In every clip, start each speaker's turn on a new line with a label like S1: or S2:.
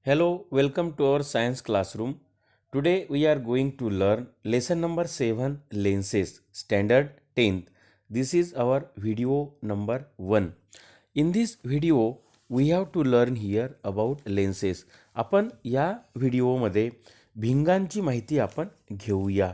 S1: Hello, welcome to our science classroom. Today we are going to learn lesson number 7 lenses standard 10th. This is our video number 1. In this video we have to learn here about lenses. आपण या व्हिडिओमध्ये भिंगांची माहिती आपण घेऊया.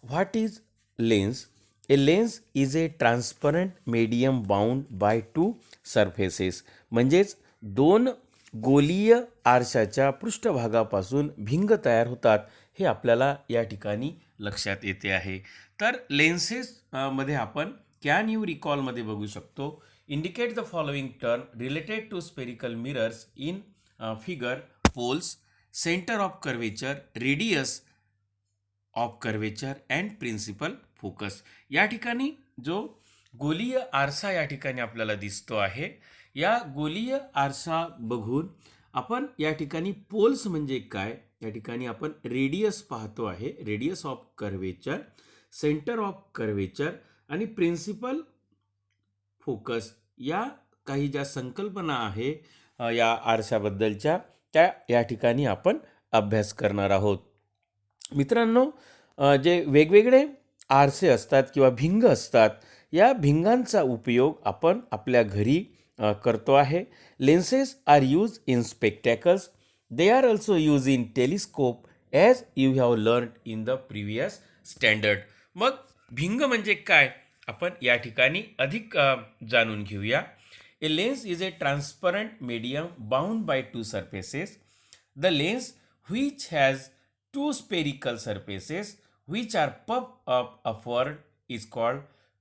S1: What is lens? A lens is a transparent medium bound by two surfaces. म्हणजेच दोन गोलीय आरशाच्या पृष्ठभागापासून भिंग तयार होतात हे आपल्याला या ठिकाणी लक्षात येते आहे. तर लेन्सेस मध्ये आपण कॅन यू रिकॉलमध्ये बघू शकतो. Indicate the following term related to spherical mirrors in figure poles, centre of curvature, radius of curvature and principal focus. या ठिकाणी जो गोलीय आरसा या ठिकाणी आपल्याला दिसतो आहे, या गोलीय आरसा बघून आपण या ठिकाणी पोल्स म्हणजे काय, या ठिकाणी आपण रेडियस पाहतो आहे, radius of curvature, centre of curvature आणि प्रिन्सिपल फोकस या काही ज्या संकल्पना आहे या आरशाबद्दलच्या त्या या ठिकाणी आपण अभ्यास करणार आहोत. मित्रांनो, जे वेगवेगळे आरसे असतात किंवा भिंग असतात, या भिंगांचा उपयोग आपण आपल्या घरी करतो आहे. Lenses are use in spectacles. They are also use in telescope as you have learn in the previous standard. मग भिंग म्हणजे काय आपण या ठिकाणी अधिक जाणून घेऊया. A lens is a transparent medium bound by two surfaces. The lens which has two spherical surfaces which are puffed up upward is called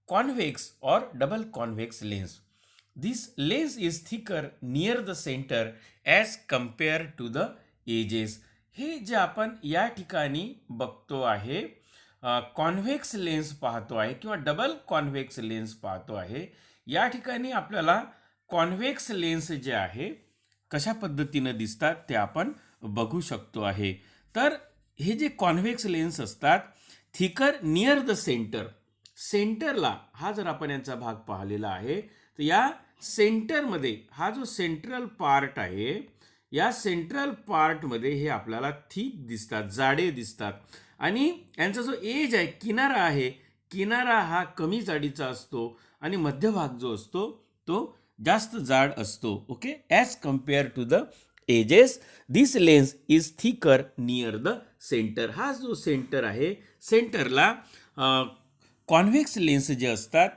S1: convex or double convex lens. This lens is thicker near the center as compared to the edges. हे जे आपण या ठिकाणी बघतो आहे, convex lens पाहतो आहे किंवा डबल कॉन्व्हेक्स लेन्स पाहतो आहे. या ठिकाणी आपल्याला कॉन्व्हेक्स लेन्स जे आहे कशा पद्धतीने दिसतात ते आपण बघू शकतो आहे. तर हे जे कॉन्व्हेक्स लेन्स असतात, थिकर नियर द सेंटर, सेंटरला हा जर आपण यांचा भाग पाहिलेला आहे तर या सेंटरमध्ये हा जो सेंट्रल पार्ट आहे, या सेंट्रल पार्टमध्ये हे आपल्याला थिक दिसतात, जाडे दिसतात. आणि यांचा जो एज आहे, किनारा आहे, किनारा हा कमी जाडीचा असतो आणि मध्यभाग जो असतो तो जास्त जाड असतो. Okay, as compare to the edges this lens is thicker near the centre. हा जो सेंटर आहे, सेंटरला कॉन्व्हेक्स लेन्स जे असतात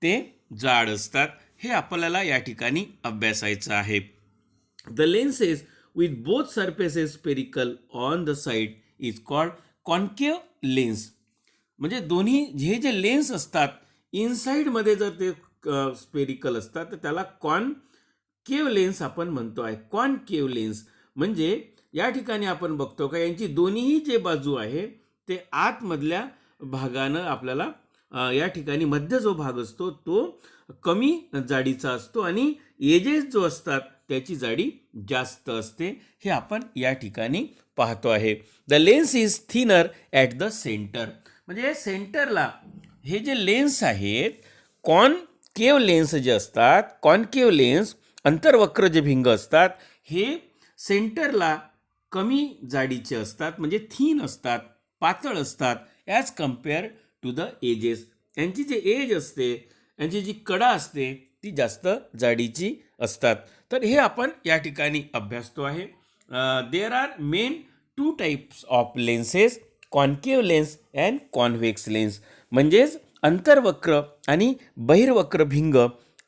S1: ते जाड असतात. हे आपल्याला या ठिकाणी अभ्यासायचं आहे. The lenses with both surfaces spherical on the side is called concave lens. म्हणजे दोन्ही हे जे लेन्स असतात इनसाइडमध्ये जर ते स्पेरिकल असतात तर त्याला कॉनकेव लेन्स आपण म्हणतो आहे. कॉनकेव लेन्स म्हणजे या ठिकाणी आपण बघतो का यांची दोन्हीही जे बाजू आहे ते आतमधल्या भागानं आपल्याला या ठिकाणी मध्य जो भाग असतो तो कमी जाडीचा असतो आणि एजेस जो असतात त्याची जाडी जास्त असते. हे आपण या ठिकाणी पाहतो आहे. The lens is thinner at the centre. म्हणजे सेंटरला हे जे लेन्स आहेत, कॉनकेव लेन्स जे असतात, कॉनकेव लेन्स अंतर्वक्र जे भिंग असतात हे सेंटरला कमी जाडीचे असतात, म्हणजे थिन असतात, पातळ असतात as compare to the edges. यांची जे एज असते, यांची जी कडा असते ती जास्त जाडीची असतात. तर हे आपण या ठिकाणी अभ्यासतो आहे. There are main two types of lenses, concave lens and convex lens. म्हणजेच अंतर्वक्र आणि बहिर्वक्र भिंग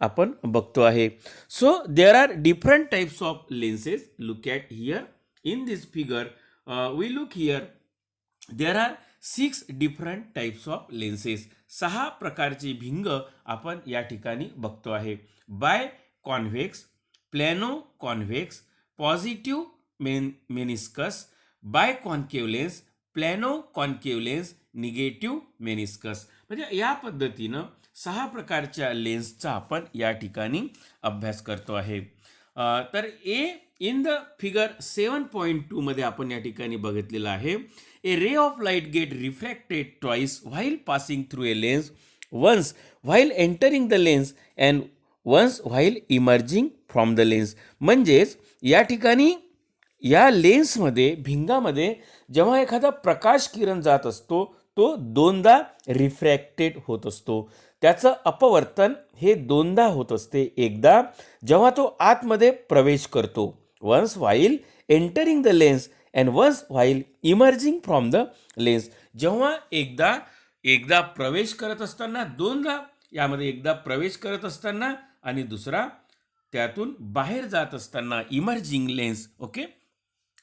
S1: आपण बघतो आहे. So there are different types of lenses. Look at here in this figure, we look here, there are 6 different types of lenses. 6 प्रकारची भिंग आपण या ठिकाणी बघतो आहे. Bi convex, plano convex, positive meniscus, bi concave lens, plano concave lens, negative meniscus. म्हणजे या पद्धतीनं 6 प्रकारच्या लेन्सचा आपण या ठिकाणी अभ्यास करतो आहे. तर इन द फिगर 7.2 मध्ये आपण या ठिकाणी बघितलेलं आहे. A ray of light get reflected twice while passing through a lens, once while entering the lens and once while emerging from the lens. म्हणजेच या ठिकाणी या लेन्समध्ये भिंगामध्ये जेव्हा एखादा प्रकाश किरण जात असतो तो दोनदा रिफ्रॅक्टेड होत असतो. त्याचं अपवर्तन हे दोनदा होत असते. एकदा जेव्हा तो आतमध्ये प्रवेश करतो, once while entering the lens and once while emerging from the lens. जेव्हा एकदा एकदा प्रवेश करत असताना दोनदा, यामध्ये एकदा प्रवेश करत असताना आणि दुसरा त्यातून बाहेर जात असताना emerging lens. Okay,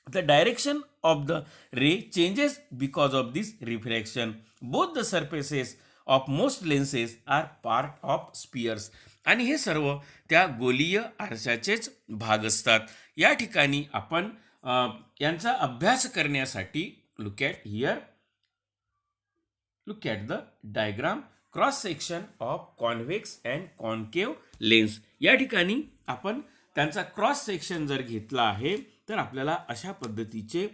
S1: the direction of the ray changes because of this refraction. Both the surfaces of most lenses are part of spheres. आणि हे सर्व त्या गोलीय आरशाचेच भाग असतात. या ठिकाणी आपण यांचा अभ्यास करण्यासाठी look at here, look at the diagram, cross section of convex and concave lens. या ठिकाणी आपण त्यांचा क्रॉस सेक्शन जर घेतला आहे तर आपल्याला अशा पद्धतीचे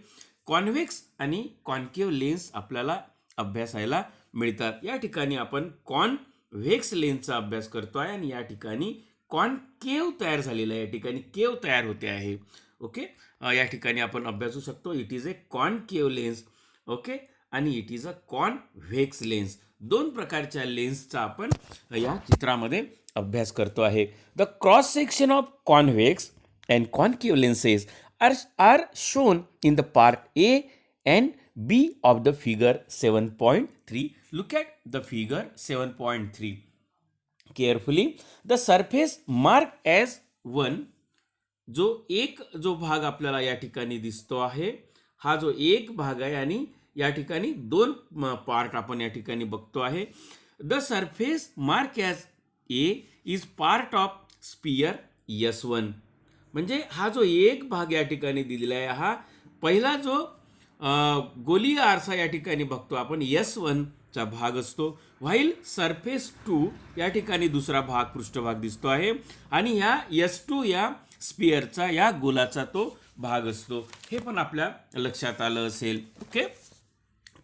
S1: कॉन्व्हेक्स आणि कॉन्केव लेन्स आपल्याला अभ्यासायला मिळतात. या ठिकाणी आपण कॉन्व्हेक्स लेन्सचा अभ्यास करतो आहे आणि या ठिकाणी कॉन्केव तयार झालेला आहे, या ठिकाणी केव तयार होते आहे. ओके, या ठिकाणी आपण अभ्यासू शकतो it is a concave lens. Okay, आणि it is a convex lens. दोन प्रकारच्या लेन्सचा आपण या चित्रामध्ये अभ्यास करतो आहे. The cross section of convex and concave lenses are shown in the part A and B of the figure 7.3. Look at the figure 7.3 carefully. The surface marked as 1, जो भाग आपल्याला या ठिकाणी दिसतो आहे, हा जो एक भाग आहे आणि या ठिकाणी दोन पार्ट आपण या ठिकाणी बघतो आहे. The surface mark as A is part of sphere S1. म्हणजे हा जो एक भाग या ठिकाणी दिलेला आहे, हा पहिला जो गोलीय आरसा या ठिकाणी बघतो आपण S1 चा भाग असतो. व्हाईल सरफेस 2 या ठिकाणी दुसरा भाग पृष्ठभाग दिसतो आहे आणि ह्या S2 या स्पियरचा या गोलाचा तो भाग असतो. हे पण आपल्या लक्षात आलं असेल. ओके,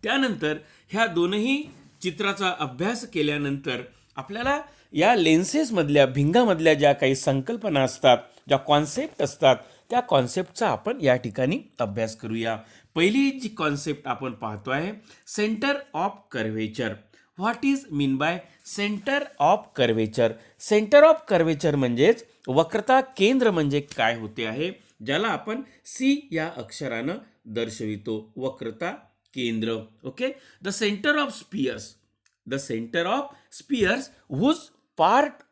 S1: त्यानंतर ह्या दोनही चित्राचा अभ्यास केल्यानंतर आपल्याला या लेन्सेसमधल्या भिंगामधल्या ज्या काही संकल्पना असतात, ज्या कॉन्सेप्ट असतात, त्या कॉन्सेप्टचा आपण या ठिकाणी अभ्यास करूया. पहिली जी कॉन्सेप्ट आपण पाहतो आहे centre of curvature. What is mean by centre of curvature? Centre of curvature म्हणजेच वक्रता केंद्र म्हणजे काय होते आहे, ज्याला आपण C या अक्षरानं दर्शवितो, वक्रता केंद्र. Okay, the centre of spheres, the center of spheres whose part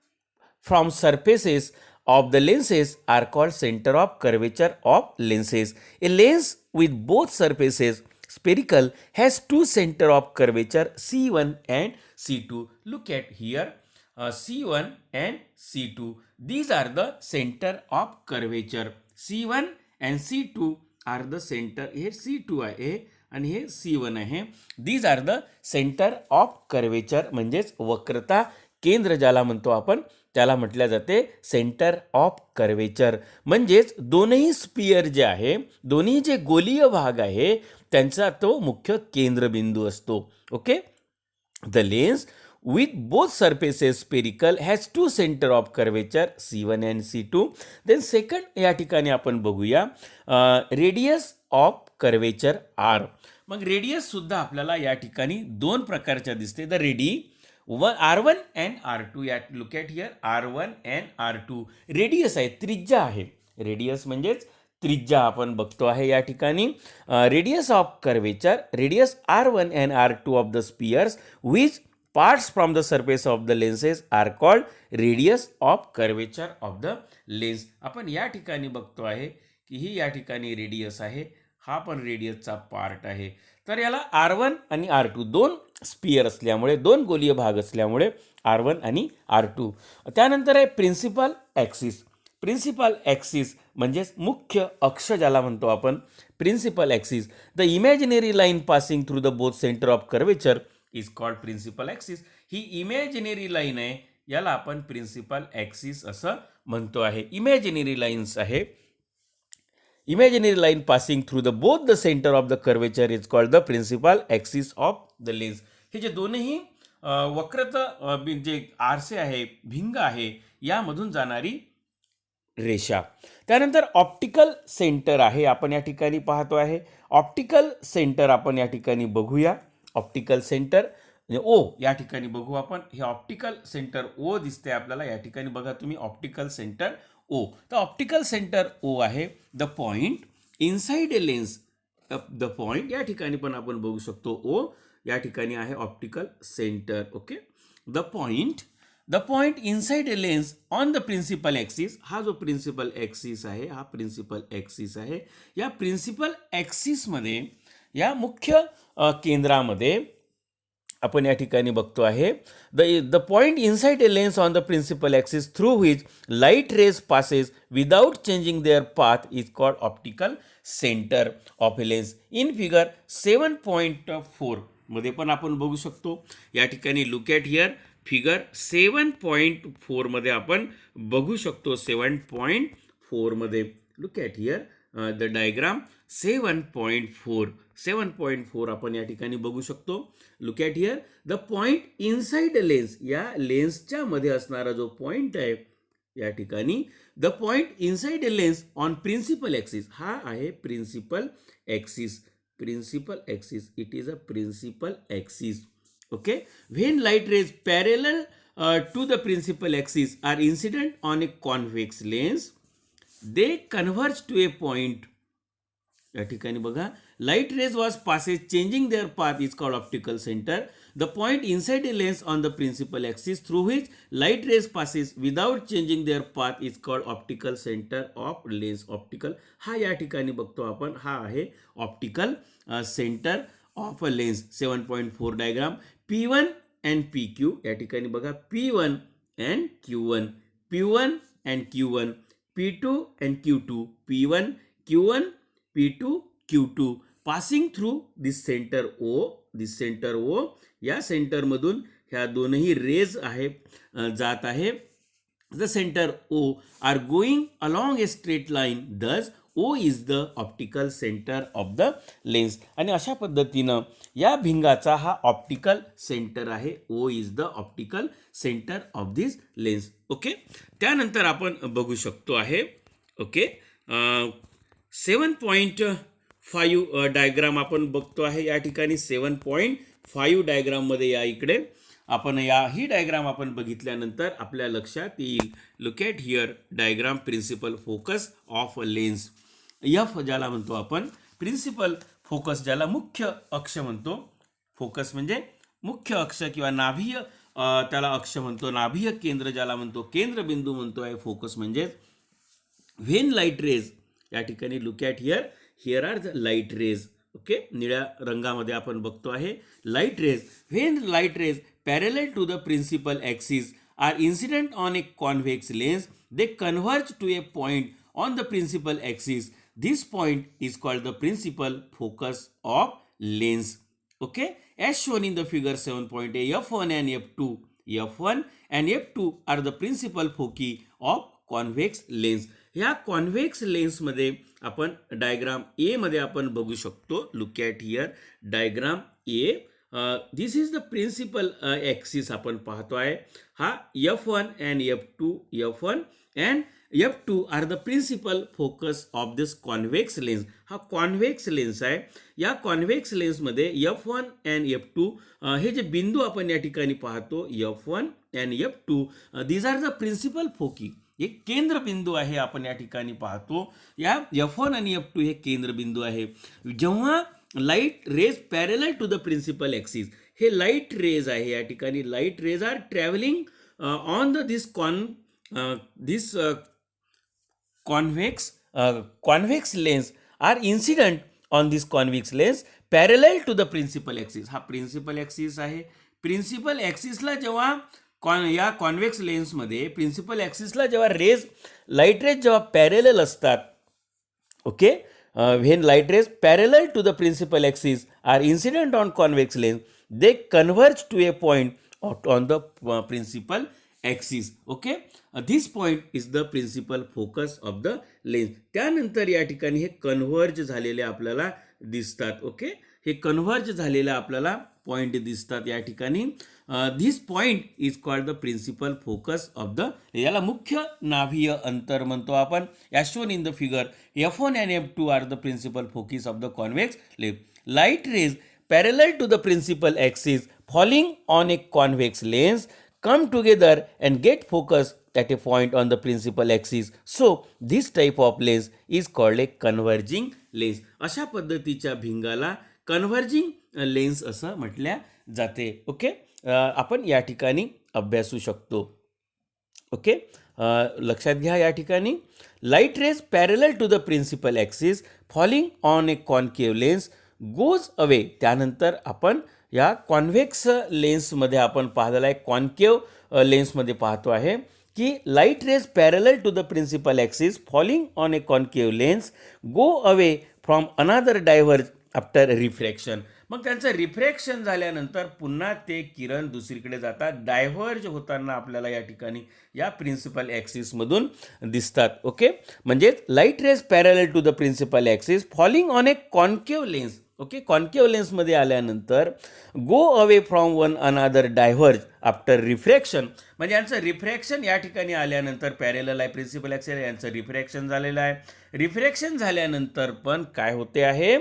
S1: from surfaces of the lenses are called center of curvature of lenses. A lens with both surfaces spherical has two center of curvature C1 and C2. Look at here, C1 and C2. These are the center of curvature. C1 and C2 are the center. Here C2 आहे आणि हे C1 आहे. These are the centre of curvature, म्हणजेच वक्रता केंद्र ज्याला म्हणतो आपण, त्याला म्हटल्या जाते सेंटर ऑफ कर्वेचर. म्हणजेच दोनही स्पियर जे आहे, दोन्ही जे गोलीय भाग आहे त्यांचा तो मुख्य केंद्रबिंदू असतो. Okay, the lens with both surfaces spherical has two center of curvature C1 and C2. then second या ठिकाणी आपण बघूया रेडियस ऑफ कर्वेचर R. मग रेडियस सुद्धा आपल्याला या ठिकाणी दोन प्रकारच्या दिसते. The R1 and R2. या look at here R1 and R2. Radius आहे, त्रिज्या आहे. रेडियस म्हणजेच त्रिज्या आपण बघतो आहे या ठिकाणी. Radius of curvature, radius R1 and R2 of the spheres which parts from the surface of the lenses are called radius of curvature of the lens. आपण या ठिकाणी बघतो आहे की ही या ठिकाणी रेडियस आहे, हा पण रेडियसचा पार्ट आहे. तर याला R1 आणि R2 दोन स्पियर असल्यामुळे, दोन गोलीय भाग असल्यामुळे R1 आणि R2. त्यानंतर आहे प्रिन्सिपल ॲक्सिस. प्रिन्सिपल ॲक्सिस म्हणजेच मुख्य अक्ष ज्याला म्हणतो आपण, principal axis. The imaginary line passing through the both centre of curvature is called principal axis. ही इमॅजिनरी लाईन आहे, याला आपण प्रिन्सिपल ॲक्सिस असं म्हणतो आहे. इमॅजिनरी लाईन्स आहे. Imaginary line passing through the both the centre of the curvature is called the principal axis of the lens. हे जे दोनही वक्रता जे आरसे आहे, भिंग आहे, यामधून जाणारी रेषा. त्यानंतर ऑप्टिकल सेंटर आहे, आपण या ठिकाणी पाहतो आहे. ऑप्टिकल सेंटर आपण या ठिकाणी बघूया. ऑप्टिकल सेंटर म्हणजे ओ या ठिकाणी बघू आपण. हे ऑप्टिकल सेंटर ओ दिसते आपल्याला या ठिकाणी, बघा तुम्ही ऑप्टिकल सेंटर ओ. तर ऑप्टिकल सेंटर ओ आहे the point inside a lens. The point या ठिकाणी पण आपण बघू शकतो ओ या ठिकाणी आहे optical centre. Okay, the point inside a lens on the principal axis. हा जो प्रिन्सिपल ॲक्सिस आहे, हा प्रिन्सिपल ॲक्सिस आहे. या प्रिन्सिपल ॲक्सिसमध्ये या मुख्य केंद्रामध्ये आपण या ठिकाणी बघतो आहे the point inside a lens on the principal axis through which light rays passes without changing their path is called optical centre of a lens. In figure 7.4 मध्ये पण आपण बघू शकतो या ठिकाणी. लुक ॲट हिअर फिगर 7.4 मध्ये आपण बघू शकतो. 7.4 मध्ये look at here the diagram 7.4 आपण या ठिकाणी बघू शकतो. Look at here the point inside lens. या लेन्सच्या मध्ये असणारा जो पॉइंट आहे या ठिकाणी, the point inside a lens on principal axis. हा आहे principal axis. Principal axis, it is a principal axis. Okay, when light rays parallel to the principal axis are incident on a convex lens, they converge to a point. या ठिकाणी बघा, light rays was passes changing their path is called optical center. The point inside a lens on the principal axis through which light rays passes without changing their path is called optical center of lens. Optical हा या ठिकाणी बघतो आपण, हा आहे optical center of a lens. 7.4 diagram P1 and PQ. या ठिकाणी बघा P1 and Q1, P1 and Q1, P2 and Q2, P1 Q1, P2 Q2 passing through this centre O. या सेंटर मधून ह्या दोनही रेज आहे जात आहे. The centre O are going along a straight line, thus O is the optical centre of the lens. आणि अशा पद्धतीनं या भिंगाचा हा ऑप्टिकल सेंटर आहे. O is the optical centre of this lens. Okay, त्यानंतर आपण बघू शकतो आहे. ओके, 7.5 डायग्राम आपण बघतो आहे या ठिकाणी. 7.5 डायग्राममध्ये या इकडे आपण ही डायग्राम आपण बघितल्यानंतर आपल्या लक्षात येईल. Look at here diagram principal focus of lens. F ज्याला म्हणतो आपण प्रिन्सिपल फोकस, ज्याला मुख्य अक्ष म्हणतो. फोकस म्हणजे मुख्य अक्ष किंवा नाभीय त्याला अक्ष म्हणतो. नाभीय केंद्र ज्याला म्हणतो, केंद्रबिंदू म्हणतो आहे फोकस म्हणजे. व्हेन लाईट रेज या ठिकाणी look at here are the light rays. Okay, निळ्या रंगामध्ये आपण बघतो आहे light rays. When light rays parallel to the principal axis are incident on a convex lens, they converge to a point on the principal axis. This point is called the principal focus of lens. Okay, as shown in the figure 7.a, F1 and F2. F1 and F2 are the principal foci of convex lens. ह्या convex लेन्समध्ये आपण diagram A मध्ये आपण बघू शकतो. Look at here diagram A. This is the principal axis आपण पाहतो आहे. हा F1 and F2, F1 and F2 are the principal focus of this convex lens. हा कॉन्व्हेक्स लेन्स आहे. या कॉन्व्हेक्स लेन्समध्ये F1 अँड F2 हे जे बिंदू आपण या ठिकाणी पाहतो, F1 and F2, these are the principal foci. हे केंद्रबिंदू आहे आपण या ठिकाणी पाहतो. या F1 आणि F2 हे केंद्रबिंदू आहे. जेव्हा light rays parallel to the principal axis, हे लाईट रेज आहे या ठिकाणी. Light rays are travelling on the this convex lens are incident on this convex lens parallel to the principal axis. हा प्रिन्सिपल ॲक्सिस आहे. Principal ॲक्सिसला जेव्हा या convex लेन्समध्ये principal ॲक्सिसला जेव्हा light raise जेव्हा पॅरलल असतात, okay, when light rays parallel to the principal axis are incident on convex lens, they converge to a point on the principal axis. Okay, this point is the principal focus of the lens. त्यानंतर या ठिकाणी हे converge झालेले आपल्याला दिसतात. Okay, हे converge झालेले आपल्याला पॉइंट दिसतात या ठिकाणी. This point is called the principal focus of the, याला मुख्य नाभीय अंतर म्हणतो आपण. As shown in the figure, F1 and F2 are the principal focus of the convex lens. Light rays parallel to the principal axis falling on a convex lens come together and get focused at a point on the principal axis. So this type of lens is called a converging lens. अशा पद्धतीच्या भिंगाला converging lens असं म्हटल्या जाते. Okay, आपण या ठिकाणी अभ्यासू शकतो. ओके, लक्षात घ्या या ठिकाणी light rays parallel to the principal axis falling on a concave lens goes away. त्यानंतर आपण या कॉन्व्हेक्स लेन्समध्ये आपण पाहिलेला आहे, कॉन्केव्ह लेन्समध्ये पाहतो आहे की light rays parallel to the principal axis falling on a concave lens go away from another diverge after refraction. मग त्यांचं रिफ्रॅक्शन झाल्यानंतर पुन्हा ते किरण दुसरीकडे जातात, डायव्हर्ज होताना आपल्याला या ठिकाणी या प्रिन्सिपल ॲक्सिसमधून दिसतात. ओके, म्हणजेच light rays parallel to the principal axis falling on a concave lens. Okay, concave लेन्समध्ये आल्यानंतर go away from one another diverge after refraction. म्हणजे यांचं रिफ्रॅक्शन या ठिकाणी आल्यानंतर पॅरेलल आहे प्रिन्सिपल ॲक्सिस, यांचं रिफ्रॅक्शन झालेलं आहे. रिफ्रॅक्शन झाल्यानंतर पण काय होते आहे,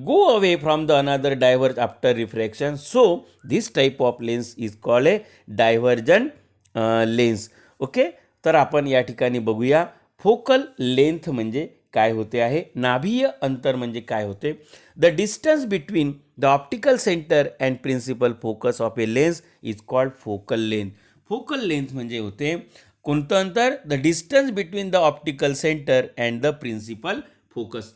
S1: go away from the another diverge after refraction. So this type of lens is called a divergent lens. Okay, तर आपण या ठिकाणी बघूया फोकल लेंथ म्हणजे काय होते आहे, नाभीय अंतर म्हणजे काय होते. The distance between the optical centre and principal focus of a lens is called focal length. Focal length म्हणजे होते कोणतं अंतर, the distance between the optical centre and the principal focus.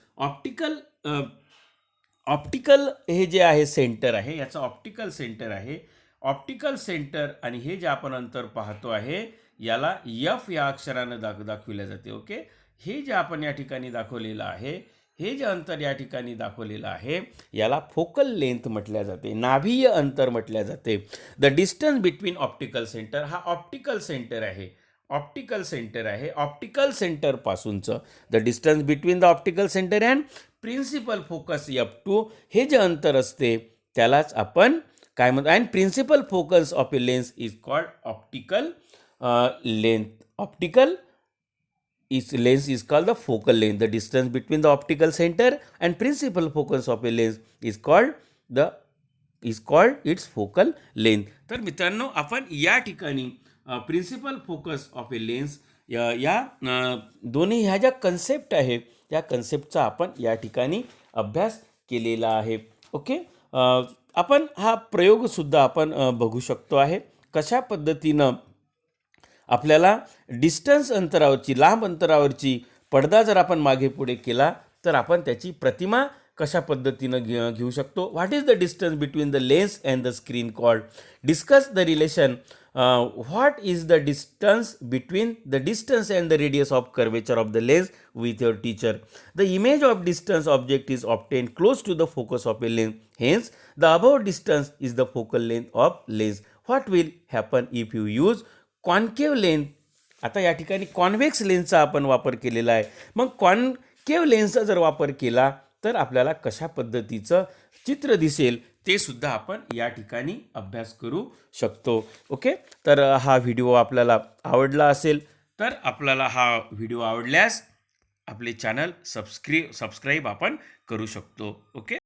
S1: Optical हे जे आहे सेंटर आहे, याचं ऑप्टिकल सेंटर आहे. ऑप्टिकल सेंटर आणि हे जे आपण अंतर पाहतो आहे याला F या अक्षरानं दाखविले जाते. ओके, हे जे आपण या ठिकाणी दाखवलेलं आहे, हे जे अंतर या ठिकाणी दाखवलेलं आहे याला फोकल लेंथ म्हटल्या जाते, नाभीय अंतर म्हटल्या जाते. The distance between optical centre, हा ऑप्टिकल सेंटर आहे, ऑप्टिकल सेंटर आहे. ऑप्टिकल सेंटरपासूनचं the distance between the optical centre and principal focus F2, हे जे अंतर असते त्यालाच आपण काय म्हणतो, and principal focus of a lens is called optical length. Optical lens is called the focal length. The distance between the optical centre and principal focus of a lens is called its focal length. तर मित्रांनो, आपण या ठिकाणी principal focus of a lens या दोन्ही ह्या ज्या concept आहे त्या कन्सेप्टचा आपण या ठिकाणी अभ्यास केलेला आहे. ओके, आपण हा प्रयोगसुद्धा आपण बघू शकतो आहे, कशा पद्धतीनं आपल्याला डिस्टन्स अंतरावरची, लांब अंतरावरची पडदा जर आपण मागे पुढे केला तर आपण त्याची प्रतिमा कशा पद्धतीनं घेऊ शकतो. What is the distance between the lens and the screen called. Discuss the relation. What is the distance between the distance and the radius of curvature of the lens with your teacher. The image of distance object is obtained close to the focus of a lens. Hence, the above distance is the focal length of lens. What will happen if you use concave lens? आता या ठिकाणी convex लेन्सचा आपण वापर केलेला आहे. मग concave लेन्सचा जर वापर केला तर आपल्याला कशा पद्धतीचं चित्र दिसेल ते सुद्धा आपण या ठिकाणी अभ्यास करू शकतो. ओके, तर हा व्हिडिओ आपल्याला आवडला असेल तर आपल्याला हा व्हिडिओ आवडल्यास आपले चॅनल सबस्क्राईब आपण करू शकतो. ओके.